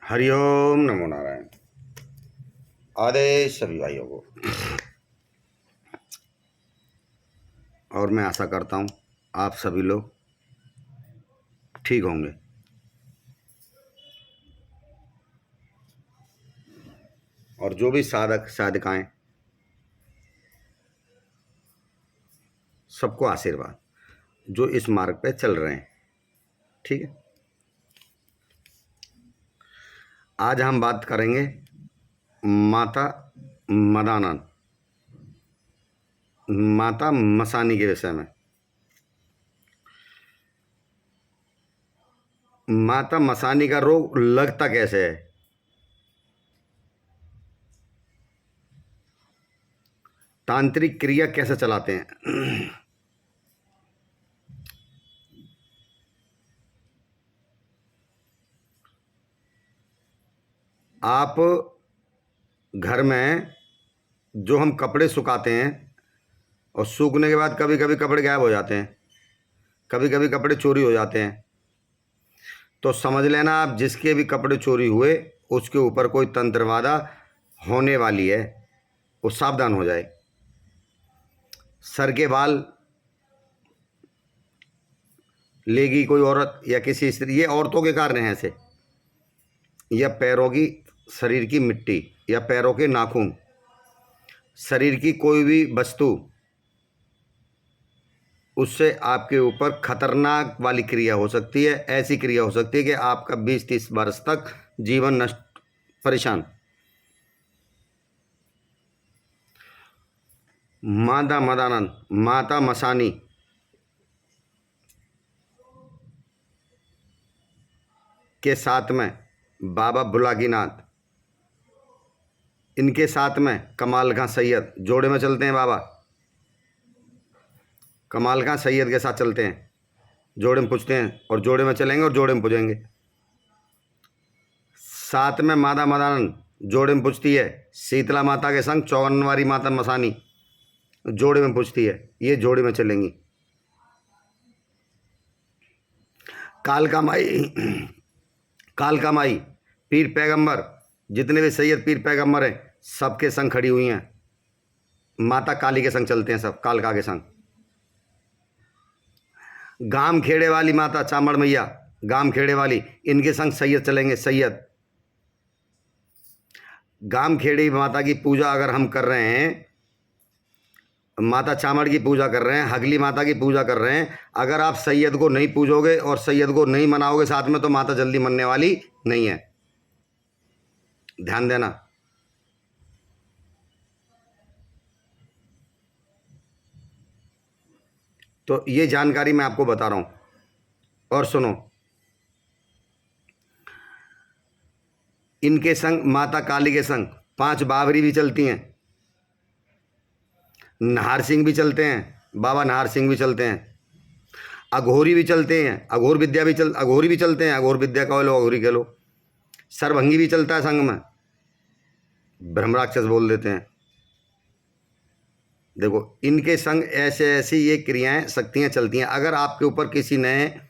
हरिओम नमो नारायण। आदेश सभी भाइयों को। और मैं आशा करता हूँ आप सभी लोग ठीक होंगे। और जो भी साधक साधिकाएं, सबको आशीर्वाद जो इस मार्ग पे चल रहे हैं। ठीक है, आज हम बात करेंगे माता मदानंद, माता मसानी के विषय में। माता मसानी का रोग लगता कैसे है? तांत्रिक क्रिया कैसे चलाते हैं? आप घर में जो हम कपड़े सुखाते हैं और सूखने के बाद कभी कभी कपड़े गायब हो जाते हैं, कभी कभी कपड़े चोरी हो जाते हैं, तो समझ लेना आप जिसके भी कपड़े चोरी हुए उसके ऊपर कोई तंत्रवादा होने वाली है, वो सावधान हो जाए। सर के बाल लेगी कोई औरत या किसी स्त्री, ये औरतों के कारण हैं ऐसे, या पैरों की, शरीर की मिट्टी या पैरों के नाखून, शरीर की कोई भी वस्तु, उससे आपके ऊपर खतरनाक वाली क्रिया हो सकती है। ऐसी क्रिया हो सकती है कि आपका 20-30 वर्ष तक जीवन नष्ट, परेशान। माता मदानंद, माता मसानी के साथ में बाबा बुलागीनाथ, इनके साथ में कमाल खां सैयद जोड़े में चलते हैं। बाबा कमाल खां सैयद के साथ चलते हैं, जोड़े में पूछते हैं और जोड़े में चलेंगे और जोड़े में पूजेंगे। साथ में माता मदानंद जोड़े में पूछती है, शीतला माता के संग 54वारी माता मसानी जोड़े में पूछती है, ये जोड़े में चलेंगी। कालका माई, कालका माई, पीर पैगंबर, जितने भी सैयद पीर पैगंबर हैं सबके संग खड़ी हुई हैं। माता काली के संग चलते हैं सब, कालका के संग। गाम खेड़े वाली माता चामड़ मैया, गाम खेड़े वाली, इनके संग सैयद चलेंगे। सैयद गाम खेड़ी माता की पूजा अगर हम कर रहे हैं, माता चामड़ की पूजा कर रहे हैं, हगली माता की पूजा कर रहे हैं, अगर आप सैयद को नहीं पूजोगे और सैयद को नहीं मनाओगे साथ में, तो माता जल्दी मनने वाली नहीं है। ध्यान देना। तो ये जानकारी मैं आपको बता रहा हूं। और सुनो, इनके संग, माता काली के संग 5 बावरी भी चलती हैं, नाहर सिंह भी चलते हैं, बाबा नाहर सिंह भी चलते हैं, अघोरी भी चलते हैं, अघोर विद्या भी अघोरी भी चलते हैं, अघोर विद्या कह लो, अघोरी कह लो। सरभंगी भी चलता है संग में, ब्रह्मराक्षस बोल देते हैं। देखो, इनके संग ऐसे ऐसी ये क्रियाएं, शक्तियां चलती हैं। अगर आपके ऊपर किसी ने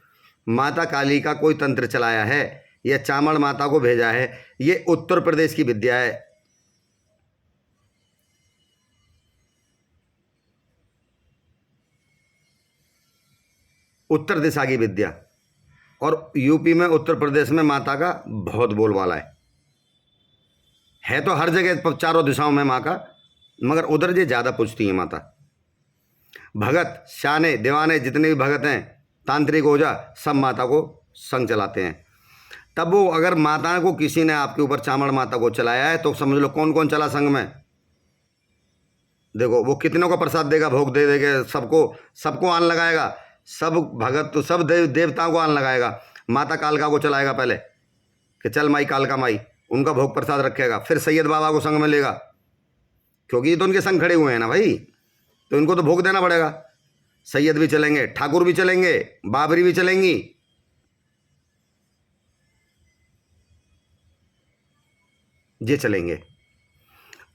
माता काली का कोई तंत्र चलाया है या चामड़ माता को भेजा है, ये उत्तर प्रदेश की विद्या है। उत्तर दिशा की विद्या। और यूपी में, उत्तर प्रदेश में माता का बहुत बोलबाला है तो हर जगह चारों दिशाओं में माँ का, मगर उधर जे ज़्यादा पूछती है माता। भगत, शाने, दीवाने, जितने भी भगत हैं, तांत्रिक ओझा, सब माता को संग चलाते हैं। तब वो, अगर माता को किसी ने आपके ऊपर चामड़ माता को चलाया है, तो समझ लो कौन कौन चला संग में। देखो, वो कितनों को प्रसाद देगा, भोग दे देगा, सबको सबको आन लगाएगा, सब भगत तो सब देवताओं को आन लगाएगा। माता कालका को चलाएगा पहले कि चल माई कालका माई, उनका भोग प्रसाद रखेगा, फिर सैयद बाबा को संग में लेगा, क्योंकि ये तो उनके संग खड़े हुए हैं ना भाई, तो इनको तो भोग देना पड़ेगा। सैयद भी चलेंगे, ठाकुर भी चलेंगे, बाबरी भी चलेंगी। ये चलेंगे।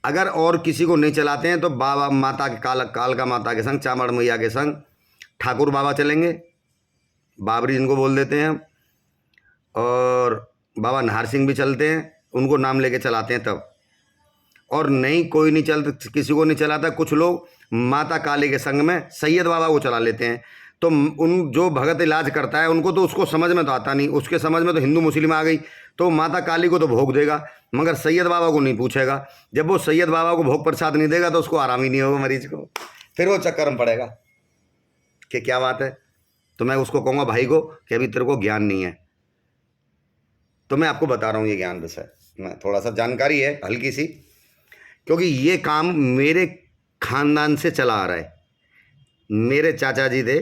अगर और किसी को नहीं चलाते हैं तो बाबा माता के, कालका माता के संग, चामड़ मैया के संग ठाकुर बाबा चलेंगे, बाबरी जिनको बोल देते हैं हम, और बाबा नाहर सिंह भी चलते हैं, उनको नाम लेके चलाते हैं तब। और नहीं, कोई नहीं चलता, किसी को नहीं चलाता। कुछ लोग माता काली के संग में सैयद बाबा को चला लेते हैं। तो उन जो भगत इलाज करता है उनको तो उसको समझ में तो आता नहीं, उसके समझ में तो हिंदू मुस्लिम आ गई, तो माता काली को तो भोग देगा, मगर सैयद बाबा को नहीं पूछेगा। जब वो सैयद बाबा को भोग प्रसाद नहीं देगा तो उसको आराम ही नहीं होगा मरीज को, फिर वो चक्कर में पड़ेगा कि क्या बात है। तो मैं उसको कहूँगा भाई को कि अभी तेरे को ज्ञान नहीं है। तो मैं आपको बता रहा हूँ ये ज्ञान विषय, मैं थोड़ा सा जानकारी है हल्की सी, क्योंकि ये काम मेरे खानदान से चला आ रहा है। मेरे चाचा जी थे,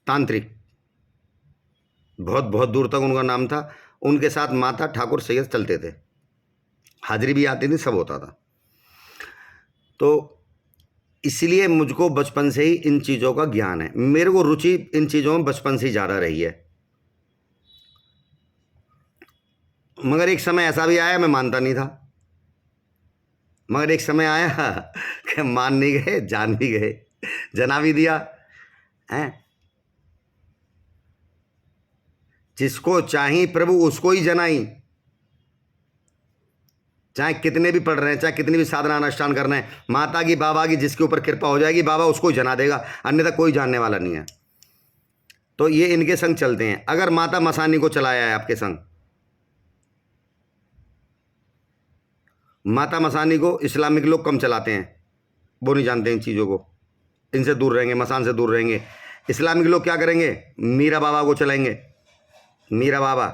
तांत्रिक, बहुत बहुत दूर तक उनका नाम था। उनके साथ माता ठाकुर सैयद चलते थे, हाजिरी भी आती थी, सब होता था। तो इसलिए मुझको बचपन से ही इन चीज़ों का ज्ञान है। मेरे को रुचि इन चीज़ों में बचपन से ही ज़्यादा रही है। मगर एक समय ऐसा भी आया मैं मानता नहीं था, मगर एक समय आया कि मान नहीं गए, जान भी गए, जना भी दिया है। जिसको चाही प्रभु उसको ही जनाई, चाहे कितने भी पढ़ रहे हैं, चाहे कितनी भी साधना अनुष्ठान कर रहे हैं, माता की बाबा की जिसके ऊपर कृपा हो जाएगी बाबा उसको ही जना देगा, अन्यथा कोई जानने वाला नहीं है। तो ये इनके संग चलते हैं। अगर माता मसानी को चलाया है आपके संग, माता मसानी को इस्लामिक लोग कम चलाते हैं, वो नहीं जानते इन चीज़ों को, इनसे दूर रहेंगे, मसान से दूर रहेंगे। इस्लामिक लोग क्या करेंगे, मीरा बाबा को चलाएंगे, मीरा बाबा,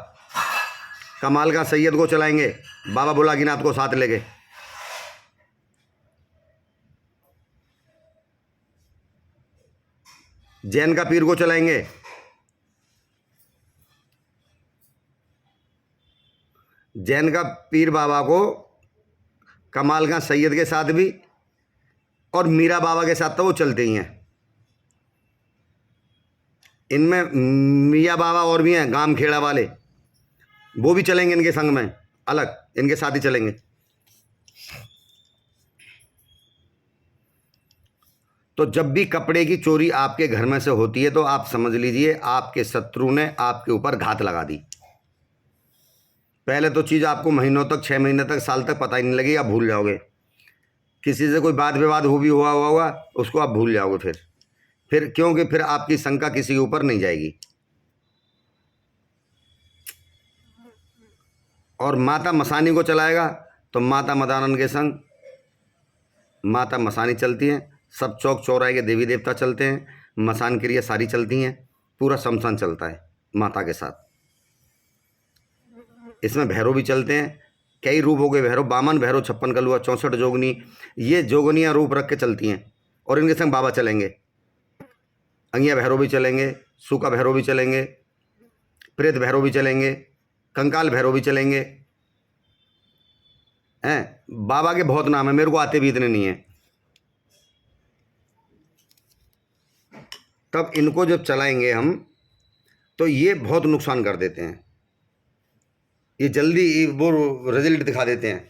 कमाल का सैयद को चलाएंगे, बाबा बुलाकीनाथ को साथ लेके। जैन का पीर को चलाएंगे, जैन का पीर बाबा को कमाल का सैयद के साथ भी, और मीरा बाबा के साथ तो वो चलते ही हैं। इनमें मियाँ बाबा और भी हैं, गांव खेड़ा वाले, वो भी चलेंगे इनके संग में, अलग इनके साथ ही चलेंगे। तो जब भी कपड़े की चोरी आपके घर में से होती है तो आप समझ लीजिए आपके शत्रु ने आपके ऊपर घात लगा दी। पहले तो चीज़ आपको महीनों तक, 6 महीने तक, साल तक पता ही नहीं लगेगी, आप भूल जाओगे। किसी से कोई वाद विवाद हुआ होगा उसको आप भूल जाओगे फिर क्योंकि फिर आपकी शंका किसी के ऊपर नहीं जाएगी। और माता मसानी को चलाएगा तो माता मदानंद के संग माता मसानी चलती हैं, सब चौक चौराहे के देवी देवता चलते हैं, मसान क्रिया सारी चलती हैं, पूरा शमशान चलता है माता के साथ। इसमें भैरव भी चलते हैं, कई रूप हो गए भैरव, बामन भैरव, 56 कलुआ, 64 जोगनी, ये जोगनियाँ रूप रख के चलती हैं। और इनके संग बाबा चलेंगे, अंगिया भैरव भी चलेंगे, सूखा भैरव भी चलेंगे, प्रेत भैरव भी चलेंगे, कंकाल भैरव भी चलेंगे हैं। बाबा के बहुत नाम है, मेरे को आते भी इतने नहीं हैं। तब इनको जब चलाएंगे हम तो ये बहुत नुकसान कर देते हैं, ये जल्दी वो रिजल्ट दिखा देते हैं।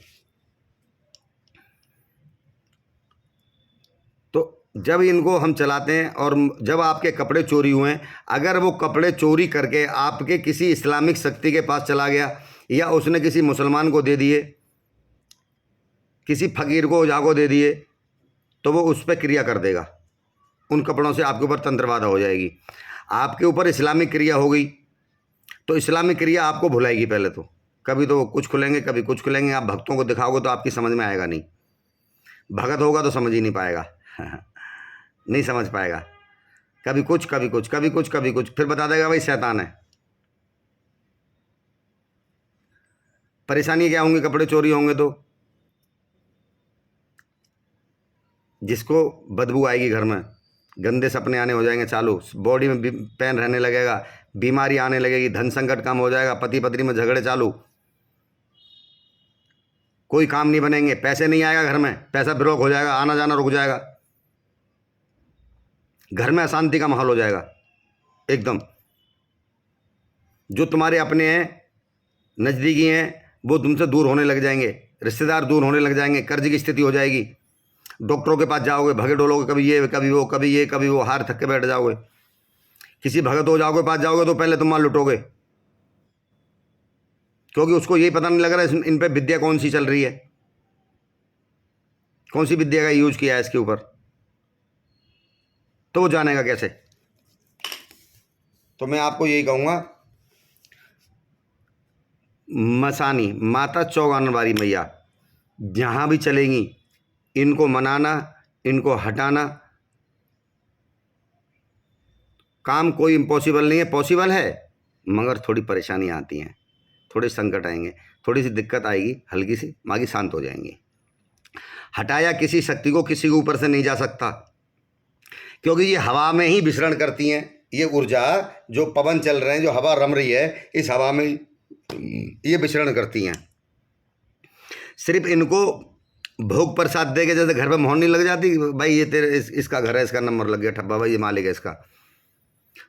तो जब इनको हम चलाते हैं और जब आपके कपड़े चोरी हुए हैं, अगर वो कपड़े चोरी करके आपके किसी इस्लामिक शक्ति के पास चला गया या उसने किसी मुसलमान को दे दिए, किसी फकीर को ओझा को दे दिए, तो वो उस पर क्रिया कर देगा, उन कपड़ों से आपके ऊपर तंत्रबाधा हो जाएगी। आपके ऊपर इस्लामिक क्रिया हो गई तो इस्लामिक क्रिया आपको भुलाएगी। पहले तो कभी तो कुछ खुलेंगे, कभी कुछ खुलेंगे। आप भक्तों को दिखाओगे तो आपकी समझ में आएगा नहीं, भगत होगा तो समझ ही नहीं पाएगा नहीं समझ पाएगा, कभी कुछ कभी कुछ कभी कुछ कभी कुछ, फिर बता देगा भाई शैतान है। परेशानी क्या होंगी, कपड़े चोरी होंगे तो जिसको बदबू आएगी घर में, गंदे सपने आने हो जाएंगे चालू, बॉडी में पेन रहने लगेगा, बीमारी आने लगेगी, धन संकट कम हो जाएगा, पति पत्नी में झगड़े चालू, कोई काम नहीं बनेंगे, पैसे नहीं आएगा घर में, पैसा ब्लॉक हो जाएगा, आना जाना रुक जाएगा, घर में अशांति का माहौल हो जाएगा एकदम। जो तुम्हारे अपने हैं, नज़दीकी हैं, वो तुमसे दूर होने लग जाएंगे, रिश्तेदार दूर होने लग जाएंगे, कर्ज की स्थिति हो जाएगी, डॉक्टरों के पास जाओगे, भगे डोलोगे, कभी ये कभी वो कभी ये कभी वो, हार थक के बैठ जाओगे। किसी भगत हो जाओगे, पास जाओगे तो पहले तुम मार लुटोगे, क्योंकि उसको यही पता नहीं लग रहा है इन पे विद्या कौन सी चल रही है, कौन सी विद्या का यूज किया है इसके ऊपर, तो वो जानेगा कैसे। तो मैं आपको यही कहूंगा, मसानी माता चौगानवारी मैया जहां भी चलेंगी, इनको मनाना, इनको हटाना, काम कोई इम्पॉसिबल नहीं है, पॉसिबल है, मगर थोड़ी परेशानी आती हैं, थोड़े संकट आएंगे, थोड़ी सी दिक्कत आएगी, हल्की सी, बाकी शांत हो जाएंगी। हटाया किसी शक्ति को किसी के ऊपर से नहीं जा सकता, क्योंकि ये हवा में ही विचरण करती हैं। ये ऊर्जा जो पवन चल रहे हैं, जो हवा रम रही है, इस हवा में ये विचरण करती हैं। सिर्फ इनको भोग प्रसाद दे के, जैसे घर पे मोहर नहीं लग जाती, भाई ये तेरे इसका घर है, इसका नंबर लग गया ठप्पा, भाई ये मालिक है इसका,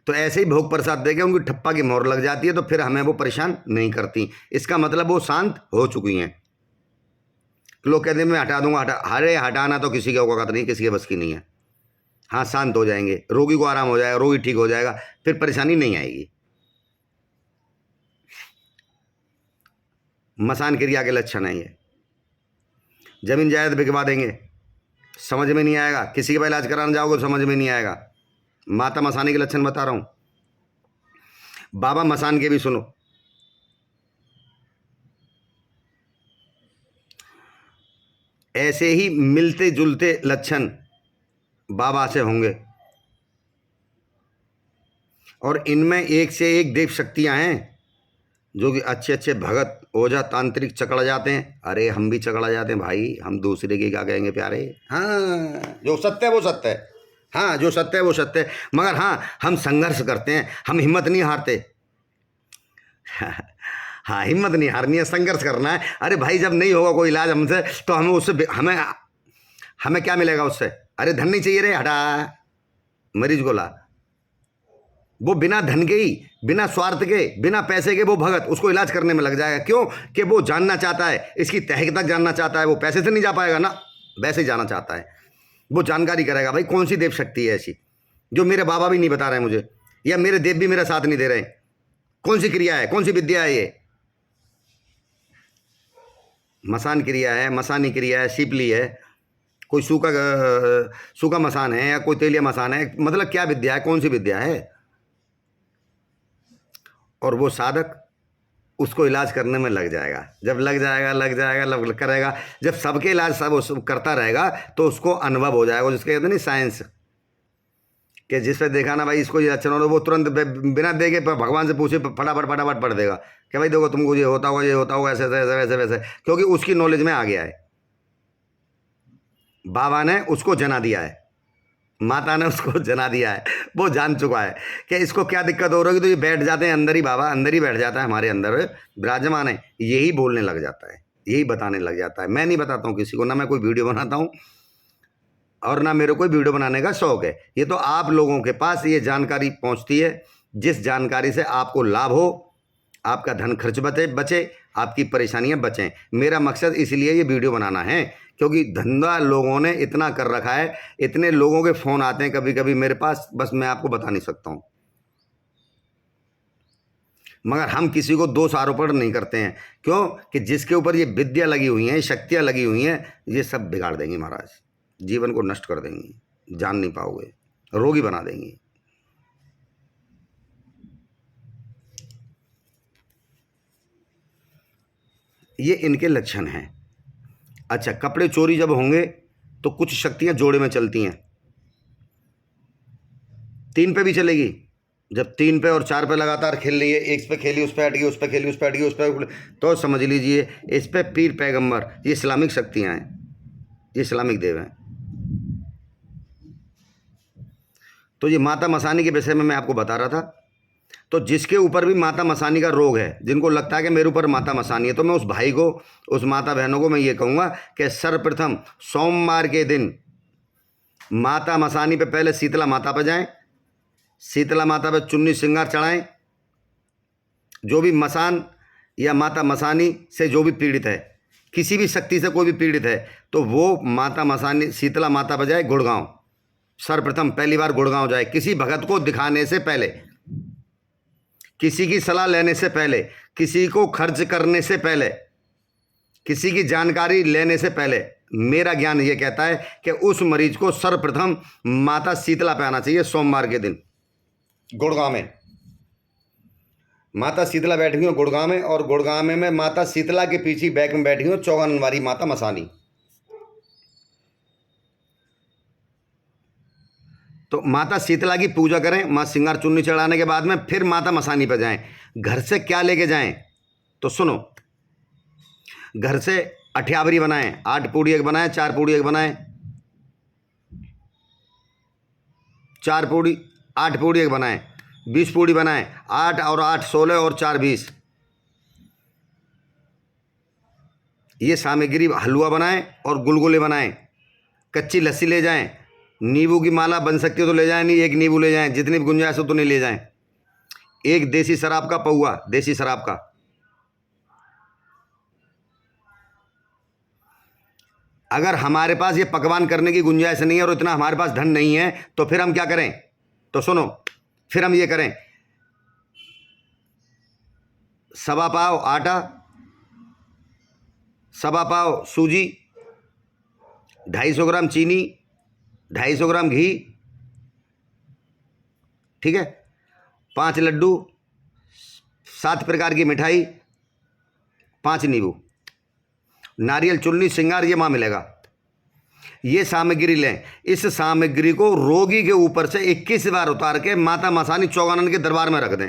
तो ऐसे ही भोग प्रसाद दे के उनकी ठप्पा की मोहर लग जाती है, तो फिर हमें वो परेशान नहीं करती। इसका मतलब वो शांत हो चुकी हैं। लोग कहते हैं मैं हटा दूंगा, अरे हटाना तो किसी के औकात नहीं, किसी के बस की नहीं है। हाँ, शांत हो जाएंगे, रोगी को आराम हो जाएगा, रोगी ठीक हो जाएगा, फिर परेशानी नहीं आएगी। मसान क्रिया के लक्षण है ये। जमीन जायदाद बिकवा देंगे, समझ में नहीं आएगा, किसी का इलाज कराने जाओगे तो समझ में नहीं आएगा। माता मसानी के लक्षण बता रहा हूं, बाबा मसान के भी सुनो। ऐसे ही मिलते जुलते लक्षण बाबा से होंगे, और इनमें एक से एक देव शक्तियां हैं, जो कि अच्छे अच्छे भगत ओझा तांत्रिक चकड़ा जाते हैं। अरे हम भी चकड़ा जाते हैं भाई, हम दूसरे के क्या कहेंगे प्यारे। हाँ, जो सत्य है वो सत्य है, हाँ जो सत्य है वो सत्य है, मगर हाँ हम संघर्ष करते हैं, हम हिम्मत नहीं हारते। हाँ, हिम्मत नहीं हारनी है, संघर्ष करना है। अरे भाई, जब नहीं होगा कोई इलाज हमसे, तो हमें उससे हमें क्या मिलेगा उससे? अरे धन नहीं चाहिए रे, हटा मरीज को ला। वो बिना धन के ही, बिना स्वार्थ के, बिना पैसे के वो भगत उसको इलाज करने में लग जाएगा। क्यों? कि वो जानना चाहता है, इसकी तह तक जानना चाहता है। वो पैसे से नहीं जा पाएगा ना, वैसे ही जाना चाहता है। वो जानकारी करेगा भाई कौन सी देव शक्ति है ऐसी जो मेरे बाबा भी नहीं बता रहे हैं मुझे, या मेरे देव भी मेरा साथ नहीं दे रहे। कौन सी क्रिया है, कौन सी विद्या है ये? मसान क्रिया है, मसानी क्रिया है, शिपली है, कोई सूखा मसान है, या कोई तेलिया मसान है। मतलब क्या विद्या है, कौन सी विद्या है? और वो साधक उसको इलाज करने में लग जाएगा। जब लग जाएगा करेगा, जब सबके इलाज सब करता रहेगा तो उसको अनुभव हो जाएगा, जिसके कहते नहीं साइंस, कि जिस पे देखा ना भाई इसको ये लक्षण हो, वो तुरंत बिना देखे भगवान से पूछे फटाफट पढ़ देगा कि भाई देखो तुमको ये होता होगा ऐसे वैसे वैसे, क्योंकि उसकी नॉलेज में आ गया है। बाबा ने उसको जना दिया है, माता ने उसको जना दिया है, वो जान चुका है कि इसको क्या दिक्कत हो रही है। तो ये बैठ जाते हैं अंदर ही, बाबा अंदर ही बैठ जाता है, हमारे अंदर विराजमान है, यही बोलने लग जाता है, यही बताने लग जाता है। मैं नहीं बताता हूँ किसी को, ना मैं कोई वीडियो बनाता हूँ, और ना मेरे कोई वीडियो बनाने का शौक है। ये तो आप लोगों के पास ये जानकारी पहुँचती है, जिस जानकारी से आपको लाभ हो, आपका धन खर्च बचे, आपकी परेशानियां बचें। मेरा मकसद इसलिए ये वीडियो बनाना है, क्योंकि धंधा लोगों ने इतना कर रखा है, इतने लोगों के फ़ोन आते हैं कभी कभी मेरे पास, बस मैं आपको बता नहीं सकता हूँ। मगर हम किसी को दोष आरोपण नहीं करते हैं, क्यों? कि जिसके ऊपर ये विद्या लगी हुई हैं, शक्तियाँ लगी हुई हैं, ये सब बिगाड़ देंगी महाराज, जीवन को नष्ट कर देंगी, जान नहीं पाओगे, रोगी बना देंगी। ये इनके लक्षण हैं। अच्छा, कपड़े चोरी जब होंगे तो कुछ शक्तियां जोड़े में चलती हैं, 3 पे भी चलेगी। जब 3 पे और 4 पे लगातार खेल रही है, एक पे खेली उस पे हट गई, उस पे खेली उस पे हट गई, उस पे, तो समझ लीजिए इस पे पीर पैगंबर, ये इस्लामिक शक्तियां हैं, ये इस्लामिक देव हैं। तो ये माता मसानी के विषय में मैं आपको बता रहा था। तो जिसके ऊपर भी माता मसानी का रोग है, जिनको लगता है कि मेरे ऊपर माता मसानी है, तो मैं उस भाई को, उस माता बहनों को मैं ये कहूँगा कि सर्वप्रथम सोमवार के दिन माता मसानी पे पहले शीतला माता पर जाएं, शीतला माता पे चुन्नी श्रृंगार चढ़ाएं। जो भी मसान या माता मसानी से जो भी पीड़ित है, किसी भी शक्ति से कोई भी पीड़ित है, तो वो माता मसानी शीतला माता पर जाए गुड़गांव, सर्वप्रथम पहली बार गुड़गांव जाए, किसी भगत को दिखाने से पहले, किसी की सलाह लेने से पहले, किसी को खर्च करने से पहले, किसी की जानकारी लेने से पहले मेरा ज्ञान ये कहता है कि उस मरीज को सर्वप्रथम माता शीतला पे आना चाहिए। सोमवार के दिन गुड़गांव में माता शीतला बैठी हुई गुड़गांव में, और गुड़गांव में माता शीतला के पीछे बैक में बैठी हूँ चौगानवारी माता मसानी। तो माता शीतला की पूजा करें, माँ सिंगार चुन्नी चढ़ाने के बाद में फिर माता मसानी पर जाएं। घर से क्या लेके जाएं तो सुनो, घर से अठ्यावरी बनाएं, 8 पूड़ी एक बनाएं, 4 पूड़ी एक बनाएं, 4 पूड़ी 8 पूड़ी एक बनाएं, 20 पूड़ी बनाएं, 8 और 8 16 और 4 20। ये सामग्री हलवा बनाएं और गुलगुले बनाएं। कच्ची लस्सी ले जाएं, नींबू की माला बन सकती है तो ले जाएं, नहीं 1 नींबू ले जाएं, जितनी भी गुंजाइश हो उतनी ले जाएं। 1 देसी शराब का पौआ, देसी शराब का। अगर हमारे पास ये पकवान करने की गुंजाइश नहीं है और इतना हमारे पास धन नहीं है तो फिर हम क्या करें तो सुनो, फिर हम ये करें, 1.25 पाव आटा, 1.25 पाव सूजी, 250 ग्राम चीनी, 250 ग्राम घी, ठीक है, 5 लड्डू, 7 प्रकार की मिठाई, 5 नींबू, नारियल चुन्नी श्रृंगार, ये वहाँ मिलेगा। ये सामग्री लें। इस सामग्री को रोगी के ऊपर से 21 बार उतार के माता मसानी चौगानन के दरबार में रख दें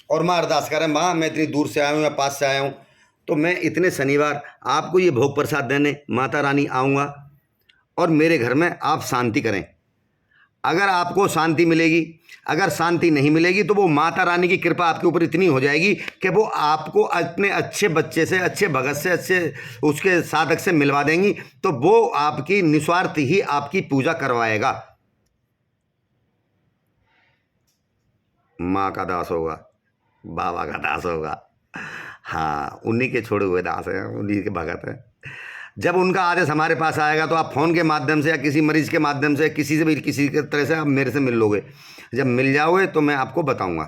और माँ अरदास करें, माँ मैं इतनी दूर से आया हूँ या पास से आया हूँ, तो मैं इतने शनिवार आपको ये भोग प्रसाद देने माता रानी आऊँगा और मेरे घर में आप शांति करें। अगर आपको शांति मिलेगी, अगर शांति नहीं मिलेगी तो वो माता रानी की कृपा आपके ऊपर इतनी हो जाएगी कि वो आपको अपने अच्छे बच्चे से, अच्छे भगत से, अच्छे उसके साधक से मिलवा देंगी, तो वो आपकी निस्वार्थ ही आपकी पूजा करवाएगा। माँ का दास होगा, बाबा का दास होगा, हाँ उन्हीं के छोड़े हुए दास हैं, उन्हीं के भगत हैं। जब उनका आदेश हमारे पास आएगा तो आप फ़ोन के माध्यम से या किसी मरीज़ के माध्यम से, किसी से भी किसी के तरह से आप मेरे से मिल लोगे। जब मिल जाओगे तो मैं आपको बताऊंगा।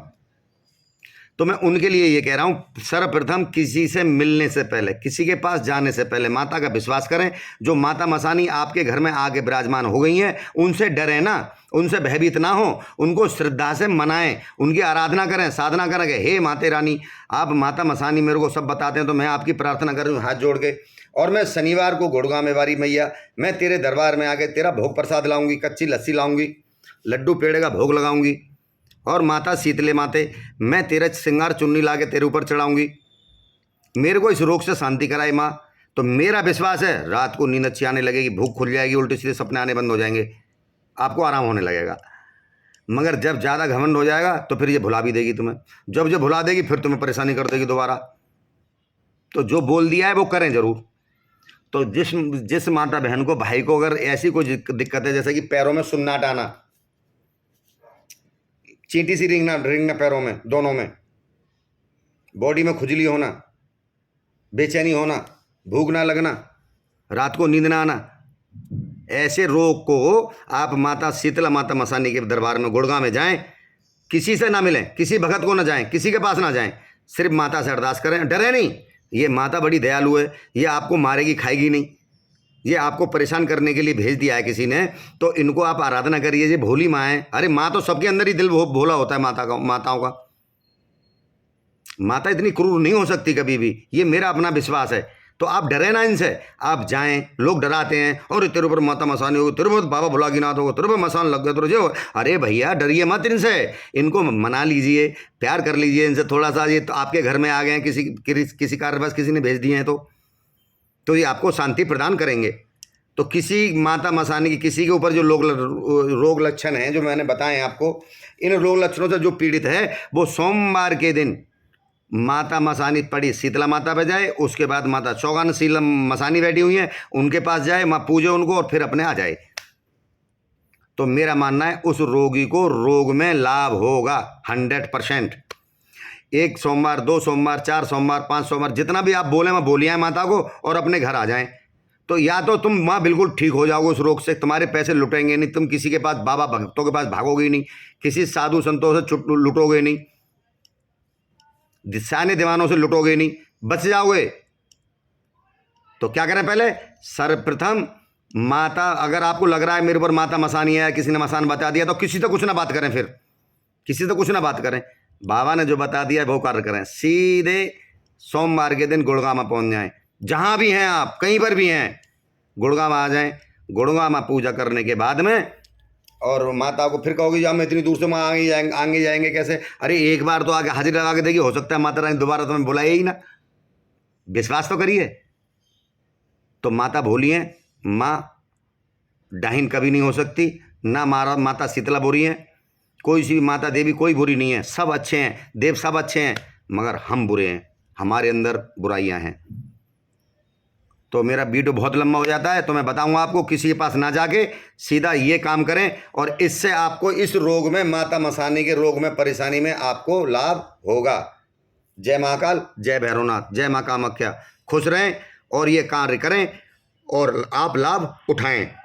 तो मैं उनके लिए ये कह रहा हूँ, सर्वप्रथम किसी से मिलने से पहले, किसी के पास जाने से पहले माता का विश्वास करें। जो माता मसानी आपके घर में आके विराजमान हो गई हैं, उनसे डरें ना, उनसे भयभीत ना हो, उनको श्रद्धा से मनाएं, उनकी आराधना करें, साधना करें कि हे माते रानी, आप माता मसानी मेरे को सब बताते हैं तो मैं आपकी प्रार्थना कर रही हूँ हाथ जोड़ के, और मैं शनिवार को गुड़गांव में वारी मैया, मैं तेरे दरबार में आके तेरा भोग प्रसाद लाऊंगी, कच्ची लस्सी लाऊंगी, लड्डू पेड़े का भोग लगाऊंगी, और माता शीतले माते मैं तेरा श्रृंगार चुन्नी ला के तेरे ऊपर चढ़ाऊंगी। मेरे को इस रोग से शांति कराए माँ। तो मेरा विश्वास है रात को नींद अच्छी आने लगेगी, भूख खुल जाएगी, उल्टे सीधे सपने आने बंद हो जाएंगे, आपको आराम होने लगेगा। मगर जब ज़्यादा घमंड हो जाएगा तो फिर ये भुला भी देगी तुम्हें। जब जो भुला देगी फिर तुम्हें परेशानी कर देगी दोबारा। तो जो बोल दिया है वो करें ज़रूर। तो जिस माता बहन को, भाई को अगर ऐसी कोई दिक्कत है, जैसे कि पैरों में सुन्नाट आना, चींटी सी रिंगना पैरों में, दोनों में, बॉडी में खुजली होना, बेचैनी होना, भूख ना लगना, रात को नींद ना आना, ऐसे रोग को आप माता शीतला माता मसानी के दरबार में गुड़गांव में जाएं, किसी से ना मिलें, किसी भगत को ना जाएं, किसी के पास ना जाएं, सिर्फ माता से अरदास करें। डरे नहीं, ये माता बड़ी दयालु है, ये आपको मारेगी खाएगी नहीं, ये आपको परेशान करने के लिए भेज दिया है किसी ने, तो इनको आप आराधना करिए। ये भोली माँ है। अरे माँ तो सबके अंदर ही दिल भोला होता है माताओं का। माता इतनी क्रूर नहीं हो सकती कभी भी, ये मेरा अपना विश्वास है। तो आप डरे ना इनसे, आप जाएं। लोग डराते हैं, और तेरे ऊपर माता मसानी होगी, तेरे ऊपर बाबा भोलानाथ होगा, तेरे ऊपर मसान लग गया, तेरे जो। अरे भैया डरिए मत इनसे, इनको मना लीजिए, प्यार कर लीजिए इनसे थोड़ा सा। ये तो आपके घर में आ गए हैं, किसी कारणवश किसी ने भेज दिए हैं, तो ये आपको शांति प्रदान करेंगे। तो किसी माता मसानी की, किसी के ऊपर जो रोग लक्षण हैं जो मैंने बताए आपको, इन रोग लक्षणों से जो पीड़ित है वो सोमवार के दिन माता मसानी पड़ी शीतला माता पे जाए, उसके बाद माता चौगान शीतला मसानी बैठी हुई हैं उनके पास जाए, माँ पूजे उनको और फिर अपने आ जाए। तो मेरा मानना है उस रोगी को रोग में लाभ होगा 100%। 1 सोमवार, 2 सोमवार, 4 सोमवार, 5 सोमवार, जितना भी आप बोले मैं बोलिए माता को, और अपने घर आ जाएं। तो या तो तुम माँ बिल्कुल ठीक हो जाओगे उस रोग से, तुम्हारे पैसे लुटेंगे नहीं, तुम किसी के पास बाबा भक्तों के पास भागोगे नहीं, किसी साधु संतों से लुटोगे नहीं, दिशाने दीवानों से लुटोगे नहीं, बच जाओगे। तो क्या करें? पहले सर्वप्रथम माता, अगर आपको लग रहा है मेरे ऊपर माता मसानी है, किसी ने मसान बता दिया, तो किसी तो कुछ ना बात करें, फिर किसी तो कुछ ना बात करें। बाबा ने जो बता दिया वो कार्य करें। सीधे सोमवार के दिन गुड़गांव में पहुंच जाएं, जहां भी हैं आप, कहीं पर भी हैं, गुड़गांव आ जाएं। गुड़गांव में पूजा करने के बाद में, और माता को फिर कहोगे हम इतनी दूर से वहाँ आगे जाएंगे कैसे? अरे एक बार तो आगे हाजिरी लगा के देखिए, हो सकता है माता रानी दोबारा तुम्हें बुलाए ही ना। विश्वास तो करिए। तो माता भोली हैं, माँ डाहिन कभी नहीं हो सकती ना, माता शीतला बुरी हैं, कोई सी भी माता देवी कोई बुरी नहीं है, सब अच्छे हैं, देव सब अच्छे हैं, मगर हम बुरे हैं, हमारे अंदर बुराइयां हैं। तो मेरा वीडियो बहुत लंबा हो जाता है, तो मैं बताऊंगा आपको, किसी के पास ना जाके सीधा ये काम करें, और इससे आपको इस रोग में, माता मसानी के रोग में, परेशानी में आपको लाभ होगा। जय महाकाल, जय भैरवनाथ, जय माँ कामाख्या। खुश रहें और ये कार्य करें और आप लाभ उठाएं।